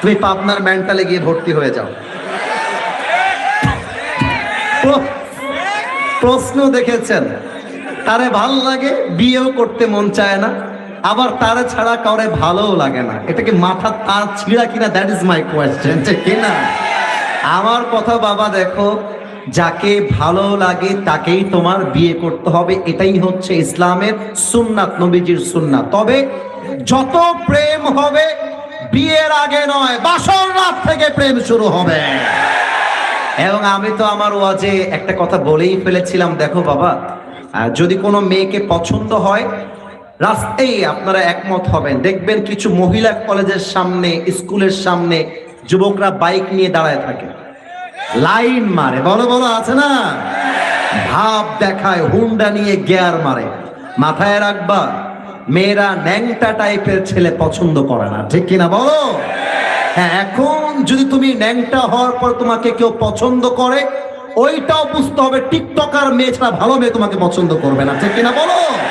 তুমি পাবনার মেন্টালে গিয়ে ভর্তি হয়ে যাও। প্রশ্ন দেখেছেন, তারে ভাল লাগে, বিয়েও করতে মন চায় না, আবার তারে ছাড়া কাউরে ভালোও লাগে না। এটা কি মাথা তার ছিঁড়া কিনা? দ্যাট ইজ মাই কোয়েশ্চেন, ঠিক কিনা? আমার কথা বাবা, দেখো, যাকে ভালো লাগে তাকেই তোমার বিয়ে করতে হবে, এটাই হচ্ছে ইসলামের সুন্নাত, নবীজির সুন্নাত। তবে যত প্রেম হবে বিয়ের আগে নয়, বাসর রাত থেকে প্রেম শুরু হবে। এবং আমি তো আমার ওয়াজে একটা কথা বলেই ফেলেছিলাম, দেখো বাবা, যদি কোনো মেয়েকে পছন্দ হয়, রাস্তায় আপনারা একমত হবেন, দেখবেন কিছু মহিলা কলেজের সামনে, স্কুলের সামনে যুবকরা বাইক নিয়ে দাঁড়ায় থাকে, লাইন মারে, বড় বড় আছে না, ভাব দেখায়, হুন্ডা নিয়ে গিয়ার মারে। মাথায় রাখবা, মেয়েরা ন্যাংটা টাইপের ছেলে পছন্দ করে না, ঠিক কিনা বলো? হ্যাঁ, এখন যদি তুমি ন্যাংটা হওয়ার পর তোমাকে কেউ পছন্দ করে, ওইটাও বুঝতে হবে টিকটকার মেয়ে ছাড়া ভালো মেয়ে তোমাকে পছন্দ করবে না, ঠিক কিনা বলো?